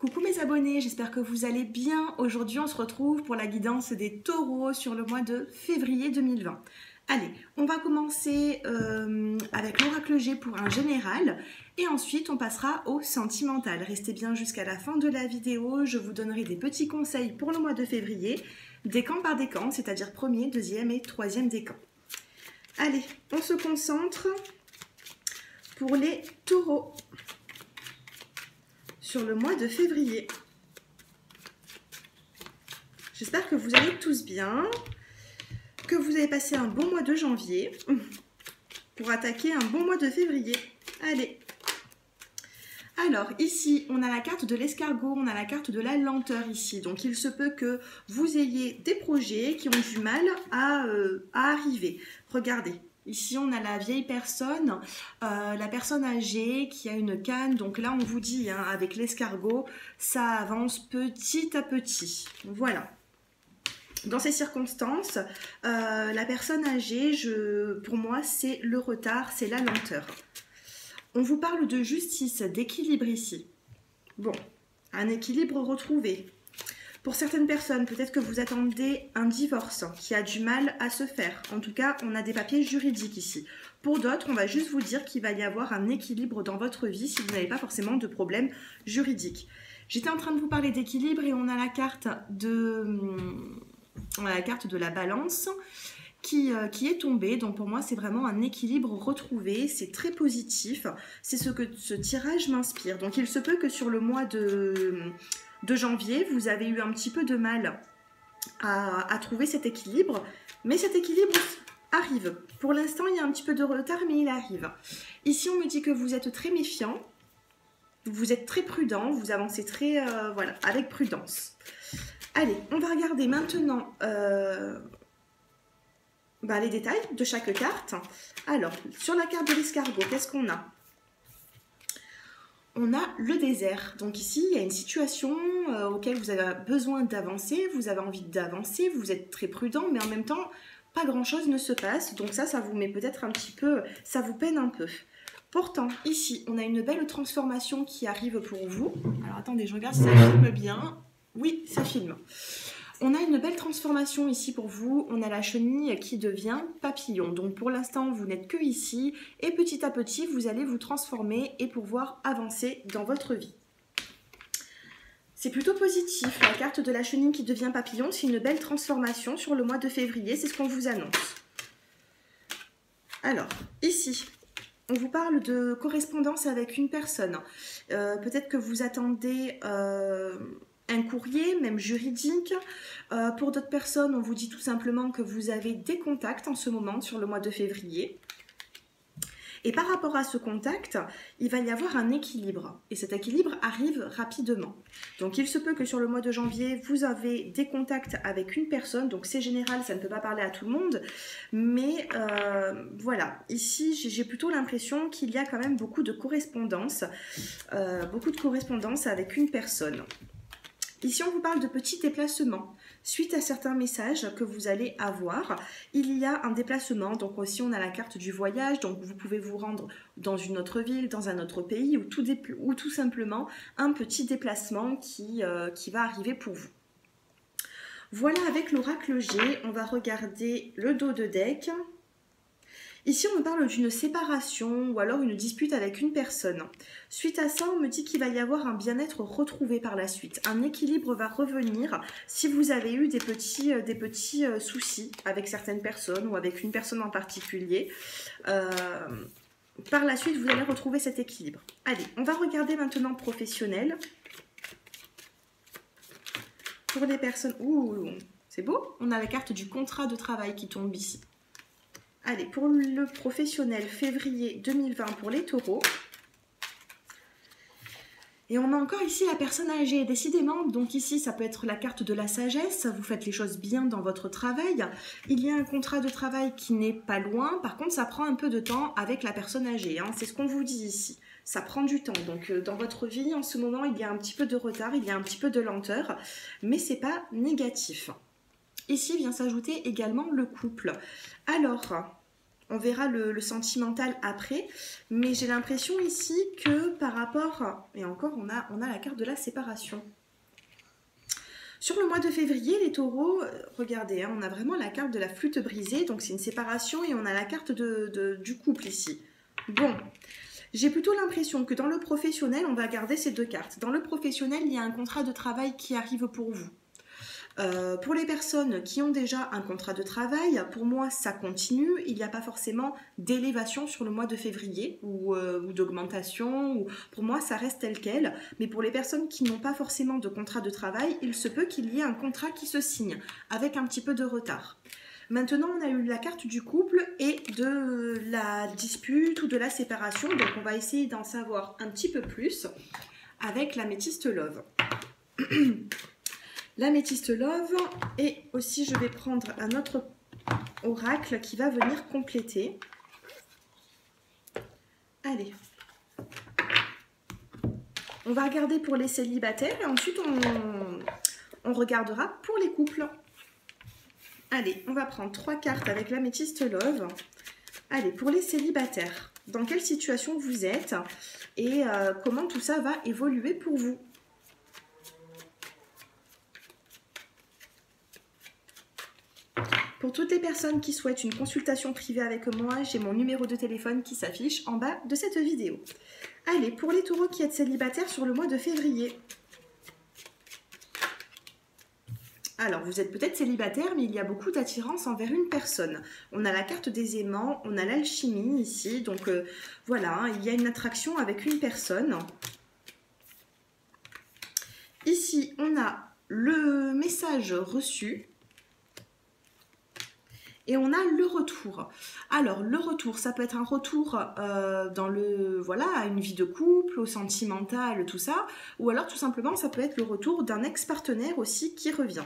Coucou mes abonnés, j'espère que vous allez bien. Aujourd'hui, on se retrouve pour la guidance des taureaux sur le mois de février 2020. Allez, on va commencer avec l'oracle G pour un général et ensuite on passera au sentimental. Restez bien jusqu'à la fin de la vidéo, je vous donnerai des petits conseils pour le mois de février, décan par décan, c'est-à-dire premier, deuxième et troisième décan. Allez, on se concentre pour les taureaux sur le mois de février. J'espère que vous allez tous bien, que vous avez passé un bon mois de janvier pour attaquer un bon mois de février. Allez. Alors ici, on a la carte de l'escargot, on a la carte de la lenteur ici. Donc il se peut que vous ayez des projets qui ont du mal à arriver. Regardez. Ici, on a la vieille personne, la personne âgée qui a une canne. Donc là, on vous dit, hein, avec l'escargot, ça avance petit à petit. Voilà. Dans ces circonstances, la personne âgée, pour moi, c'est le retard, c'est la lenteur. On vous parle de justice, d'équilibre ici. Bon, un équilibre retrouvé. Pour certaines personnes, peut-être que vous attendez un divorce qui a du mal à se faire. En tout cas, on a des papiers juridiques ici. Pour d'autres, on va juste vous dire qu'il va y avoir un équilibre dans votre vie si vous n'avez pas forcément de problème juridique. J'étais en train de vous parler d'équilibre et on a la carte de la balance qui est tombée. Donc pour moi, c'est vraiment un équilibre retrouvé. C'est très positif. C'est ce que ce tirage m'inspire. Donc il se peut que sur le mois de janvier, vous avez eu un petit peu de mal à trouver cet équilibre, mais cet équilibre arrive. Pour l'instant, il y a un petit peu de retard, mais il arrive. Ici, on me dit que vous êtes très méfiant, vous êtes très prudent, vous avancez très, voilà, avec prudence. Allez, on va regarder maintenant les détails de chaque carte. Alors, sur la carte de l'escargot, qu'est-ce qu'on a ? On a le désert. Donc ici, il y a une situation auquel vous avez besoin d'avancer, vous avez envie d'avancer, vous êtes très prudent, mais en même temps, pas grand-chose ne se passe. Donc ça vous met peut-être un petit peu, ça vous peine un peu. Pourtant, ici, on a une belle transformation qui arrive pour vous. Alors attendez, je regarde si ça filme bien. Oui, ça filme. On a une belle transformation ici pour vous. On a la chenille qui devient papillon. Donc pour l'instant, vous n'êtes que ici. Et petit à petit, vous allez vous transformer et pouvoir avancer dans votre vie. C'est plutôt positif. La carte de la chenille qui devient papillon, c'est une belle transformation sur le mois de février. C'est ce qu'on vous annonce. Alors, ici, on vous parle de correspondance avec une personne. Peut-être que vous attendez un courrier, même juridique. Pour d'autres personnes, on vous dit tout simplement que vous avez des contacts en ce moment sur le mois de février. Et par rapport à ce contact, il va y avoir un équilibre. Et cet équilibre arrive rapidement. Donc il se peut que sur le mois de janvier, vous avez des contacts avec une personne. Donc c'est général, ça ne peut pas parler à tout le monde. Mais voilà, ici j'ai plutôt l'impression qu'il y a quand même beaucoup de correspondance. Avec une personne. Ici, on vous parle de petits déplacements. Suite à certains messages que vous allez avoir, il y a un déplacement. Donc aussi, on a la carte du voyage. Donc vous pouvez vous rendre dans une autre ville, dans un autre pays ou tout simplement un petit déplacement qui va arriver pour vous. Voilà, avec l'oracle G, on va regarder le dos de deck. Ici, on me parle d'une séparation ou alors une dispute avec une personne. Suite à ça, on me dit qu'il va y avoir un bien-être retrouvé par la suite. Un équilibre va revenir si vous avez eu des petits soucis avec certaines personnes ou avec une personne en particulier. Par la suite, vous allez retrouver cet équilibre. Allez, on va regarder maintenant professionnel. Pour les personnes... Ouh, c'est beau. On a la carte du contrat de travail qui tombe ici. Allez, pour le professionnel, février 2020 pour les taureaux. Et on a encore ici la personne âgée, décidément. Donc ici, ça peut être la carte de la sagesse. Vous faites les choses bien dans votre travail. Il y a un contrat de travail qui n'est pas loin. Par contre, ça prend un peu de temps avec la personne âgée. Hein. C'est ce qu'on vous dit ici. Ça prend du temps. Donc dans votre vie, en ce moment, il y a un petit peu de retard, il y a un petit peu de lenteur. Mais ce n'est pas négatif. Ici vient s'ajouter également le couple. Alors, On verra le sentimental après, mais j'ai l'impression ici que par rapport, et encore on a la carte de la séparation. Sur le mois de février, les taureaux, regardez, hein, on a vraiment la carte de la flûte brisée, donc c'est une séparation et on a la carte du couple ici. Bon, j'ai plutôt l'impression que dans le professionnel, on va garder ces deux cartes. Dans le professionnel, il y a un contrat de travail qui arrive pour vous. Pour les personnes qui ont déjà un contrat de travail, pour moi ça continue, il n'y a pas forcément d'élévation sur le mois de février ou d'augmentation, pour moi ça reste tel quel, mais pour les personnes qui n'ont pas forcément de contrat de travail, il se peut qu'il y ait un contrat qui se signe avec un petit peu de retard. Maintenant on a eu la carte du couple et de la dispute ou de la séparation, donc on va essayer d'en savoir un petit peu plus avec l'améthyste Love. L'améthyste Love, et aussi je vais prendre un autre oracle qui va venir compléter. Allez, on va regarder pour les célibataires et ensuite on regardera pour les couples. Allez, on va prendre 3 cartes avec l'améthyste Love. Allez, pour les célibataires, dans quelle situation vous êtes et comment tout ça va évoluer pour vous? Pour toutes les personnes qui souhaitent une consultation privée avec moi, j'ai mon numéro de téléphone qui s'affiche en bas de cette vidéo. Allez, pour les taureaux qui êtes célibataires sur le mois de février. Alors, vous êtes peut-être célibataire, mais il y a beaucoup d'attirance envers une personne. On a la carte des aimants, on a l'alchimie ici, donc voilà, hein, il y a une attraction avec une personne. Ici, on a le message reçu. Et on a le retour. Alors, le retour, ça peut être un retour dans à une vie de couple, au sentimental, tout ça. Ou alors, tout simplement, ça peut être le retour d'un ex-partenaire aussi qui revient.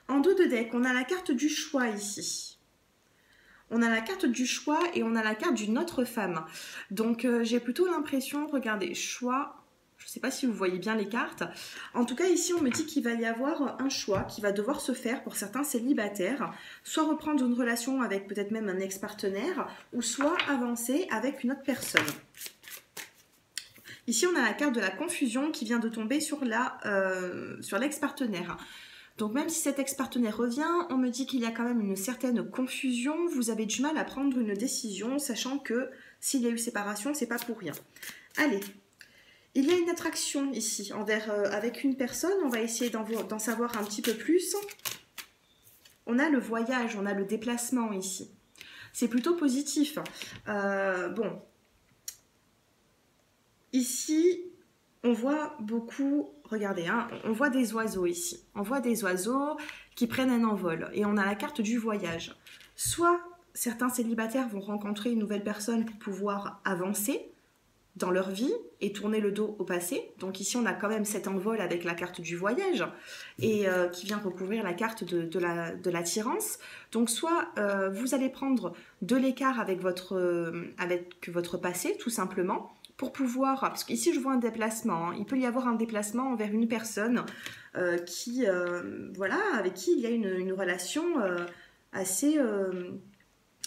En dos de deck, on a la carte du choix ici. On a la carte du choix et on a la carte d'une autre femme. Donc, j'ai plutôt l'impression, regardez, choix... Je ne sais pas si vous voyez bien les cartes. En tout cas, ici, on me dit qu'il va y avoir un choix qui va devoir se faire pour certains célibataires. Soit reprendre une relation avec peut-être même un ex-partenaire, ou soit avancer avec une autre personne. Ici, on a la carte de la confusion qui vient de tomber sur l'ex-partenaire. Donc, même si cet ex-partenaire revient, on me dit qu'il y a quand même une certaine confusion. Vous avez du mal à prendre une décision, sachant que s'il y a eu séparation, c'est pas pour rien. Allez. Il y a une attraction ici avec une personne, on va essayer d'en savoir un petit peu plus. On a le voyage, on a le déplacement ici. C'est plutôt positif. Bon, ici, on voit beaucoup, regardez, hein, on voit des oiseaux ici. On voit des oiseaux qui prennent un envol et on a la carte du voyage. Soit certains célibataires vont rencontrer une nouvelle personne pour pouvoir avancer dans leur vie et tourner le dos au passé. Donc ici, on a quand même cet envol avec la carte du voyage et qui vient recouvrir la carte de l'attirance. Donc soit vous allez prendre de l'écart avec votre passé, tout simplement, pour pouvoir... Parce qu'ici, je vois un déplacement. Hein. Il peut y avoir un déplacement envers une personne avec qui il y a une relation assez...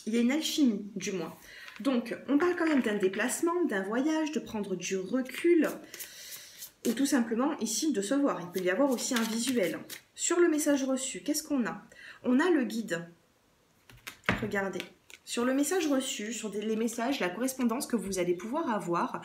il y a une alchimie, du moins. Donc, on parle quand même d'un déplacement, d'un voyage, de prendre du recul, ou tout simplement ici de se voir. Il peut y avoir aussi un visuel. Sur le message reçu, qu'est-ce qu'on a? On a le guide. Regardez. Sur le message reçu, sur les messages, la correspondance que vous allez pouvoir avoir,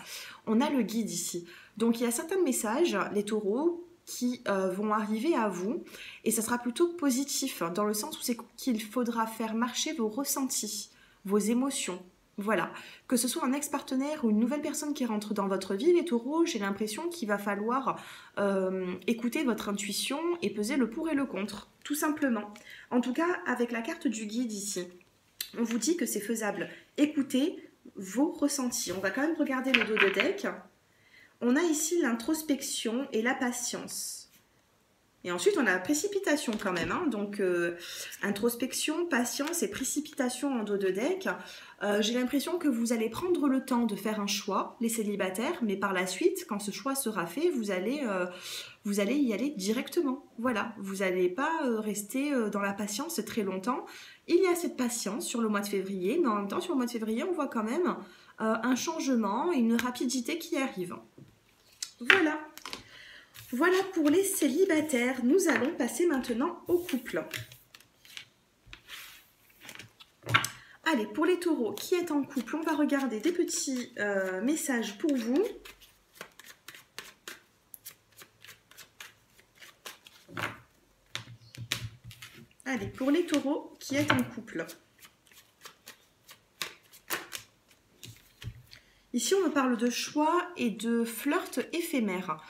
on a le guide ici. Donc, il y a certains messages, les taureaux, qui vont arriver à vous, et ça sera plutôt positif, dans le sens où c'est qu'il faudra faire marcher vos ressentis, vos émotions. Voilà, que ce soit un ex-partenaire ou une nouvelle personne qui rentre dans votre vie, les taureaux, j'ai l'impression qu'il va falloir écouter votre intuition et peser le pour et le contre, tout simplement. En tout cas, avec la carte du guide ici, on vous dit que c'est faisable. Écoutez vos ressentis. On va quand même regarder le dos de deck. On a ici l'introspection et la patience. Et ensuite, on a la précipitation quand même. Hein. Donc, introspection, patience et précipitation en dos de deck. J'ai l'impression que vous allez prendre le temps de faire un choix, les célibataires, mais par la suite, quand ce choix sera fait, vous allez y aller directement. Voilà, vous n'allez pas rester dans la patience très longtemps. Il y a cette patience sur le mois de février, mais en même temps, sur le mois de février, on voit quand même un changement, une rapidité qui arrive. Voilà. Voilà pour les célibataires. Nous allons passer maintenant au couple. Allez, pour les taureaux qui est en couple, on va regarder des petits messages pour vous. Allez, pour les taureaux qui est en couple. Ici, on me parle de choix et de flirt éphémère.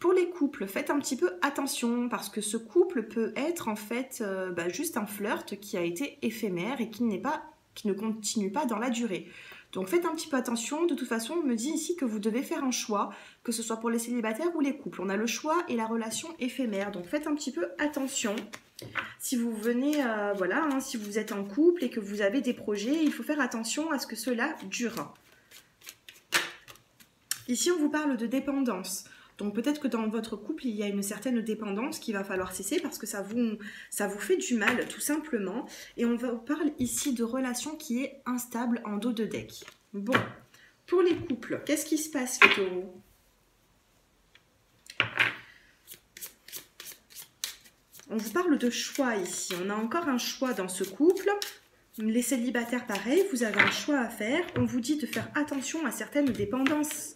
Pour les couples, faites un petit peu attention parce que ce couple peut être en fait juste un flirt qui a été éphémère et qui ne continue pas dans la durée. Donc faites un petit peu attention. De toute façon, on me dit ici que vous devez faire un choix, que ce soit pour les célibataires ou les couples. On a le choix et la relation éphémère. Donc faites un petit peu attention. Si vous venez, si vous êtes en couple et que vous avez des projets, il faut faire attention à ce que cela dure. Ici, on vous parle de dépendance. Donc peut-être que dans votre couple, il y a une certaine dépendance qu'il va falloir cesser parce que ça vous fait du mal, tout simplement. Et on parle ici de relation qui est instable en dos de deck. Bon, pour les couples, qu'est-ce qui se passe, les taureaux ? On vous parle de choix ici. On a encore un choix dans ce couple. Les célibataires, pareil, vous avez un choix à faire. On vous dit de faire attention à certaines dépendances.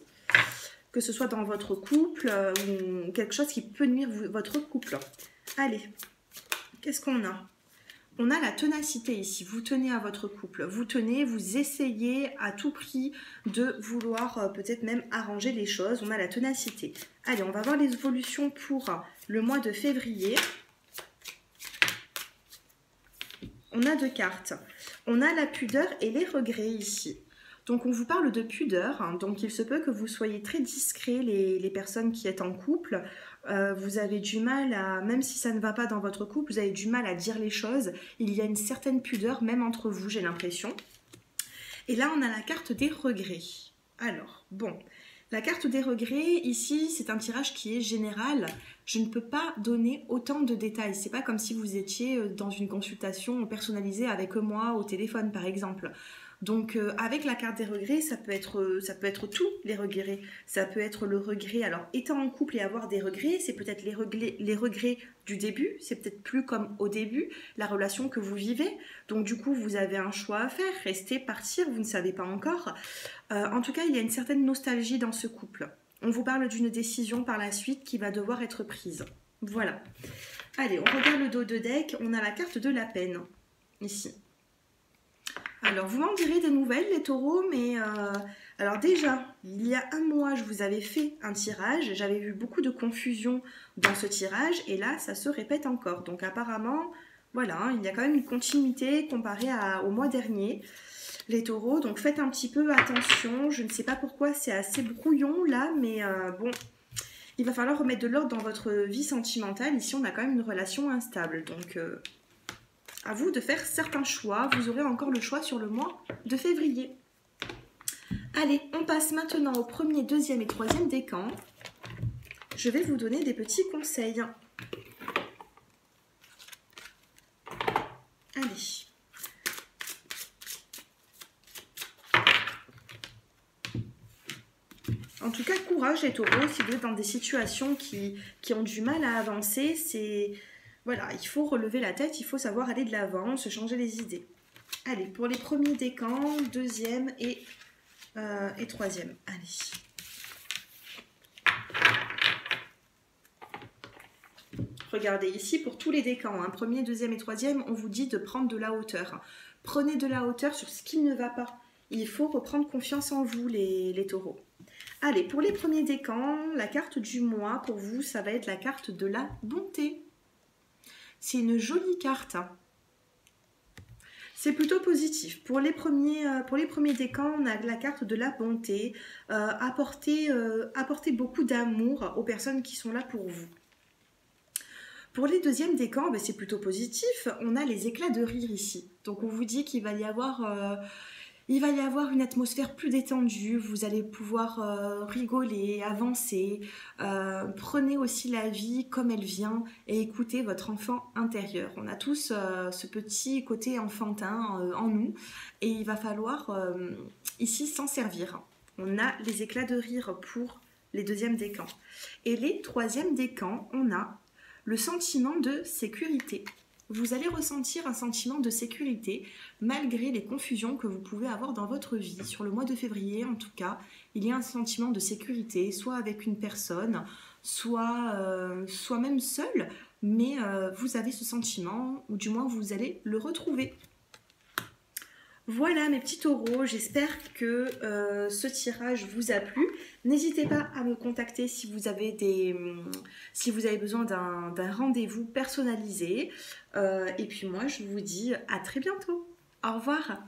Que ce soit dans votre couple ou quelque chose qui peut nuire votre couple. Allez, qu'est-ce qu'on a ? On a la ténacité ici. Vous tenez à votre couple. Vous essayez à tout prix de vouloir peut-être même arranger les choses. On a la ténacité. Allez, on va voir les évolutions pour le mois de février. On a deux cartes. On a la pudeur et les regrets ici. Donc, on vous parle de pudeur. Hein, donc, il se peut que vous soyez très discrets, les personnes qui êtes en couple. Vous avez du mal à, même si ça ne va pas dans votre couple, vous avez du mal à dire les choses. Il y a une certaine pudeur, même entre vous, j'ai l'impression. Et là, on a la carte des regrets. Alors, bon, la carte des regrets, ici, c'est un tirage qui est général. Je ne peux pas donner autant de détails. C'est pas comme si vous étiez dans une consultation personnalisée avec moi au téléphone, par exemple. Donc, avec la carte des regrets, ça peut être tout, les regrets. Ça peut être le regret. Alors, étant en couple et avoir des regrets, c'est peut-être les regrets du début. C'est peut-être plus comme au début, la relation que vous vivez. Donc, du coup, vous avez un choix à faire. Rester, partir, vous ne savez pas encore. En tout cas, il y a une certaine nostalgie dans ce couple. On vous parle d'une décision par la suite qui va devoir être prise. Voilà. Allez, on regarde le dos de deck. On a la carte de la peine, ici. Alors, vous m'en direz des nouvelles, les taureaux, mais alors déjà, il y a un mois, je vous avais fait un tirage. J'avais vu beaucoup de confusion dans ce tirage et là, ça se répète encore. Donc, apparemment, voilà, hein, il y a quand même une continuité comparée au mois dernier, les taureaux. Donc, faites un petit peu attention. Je ne sais pas pourquoi c'est assez brouillon là, mais bon, il va falloir remettre de l'ordre dans votre vie sentimentale. Ici, on a quand même une relation instable, donc... à vous de faire certains choix. Vous aurez encore le choix sur le mois de février. Allez, on passe maintenant au premier, deuxième et troisième décan. Je vais vous donner des petits conseils. Allez. En tout cas, courage les taureaux, si vous êtes dans des situations qui ont du mal à avancer, c'est... Voilà, il faut relever la tête, il faut savoir aller de l'avant, se changer les idées. Allez, pour les premiers décans, deuxième et troisième. Allez. Regardez ici, pour tous les décans, hein, premier, deuxième et troisième, on vous dit de prendre de la hauteur. Prenez de la hauteur sur ce qui ne va pas. Il faut reprendre confiance en vous, les taureaux. Allez, pour les premiers décans, la carte du mois, pour vous, ça va être la carte de la bonté. C'est une jolie carte. C'est plutôt positif. Pour les premiers décans, on a la carte de la bonté. Apportez beaucoup d'amour aux personnes qui sont là pour vous. Pour les deuxièmes décans, ben, c'est plutôt positif. On a les éclats de rire ici. Donc on vous dit qu'il va y avoir... il va y avoir une atmosphère plus détendue, vous allez pouvoir rigoler, avancer. Prenez aussi la vie comme elle vient et écoutez votre enfant intérieur. On a tous ce petit côté enfantin en nous et il va falloir ici s'en servir. On a les éclats de rire pour les deuxièmes décans. Et les troisièmes décans, on a le sentiment de sécurité. Vous allez ressentir un sentiment de sécurité malgré les confusions que vous pouvez avoir dans votre vie. Sur le mois de février, en tout cas, il y a un sentiment de sécurité, soit avec une personne, soit même seul, mais vous avez ce sentiment, ou du moins vous allez le retrouver. Voilà mes petits taureaux, j'espère que ce tirage vous a plu. N'hésitez pas à me contacter si vous avez besoin d'un rendez-vous personnalisé. Et puis moi, je vous dis à très bientôt. Au revoir.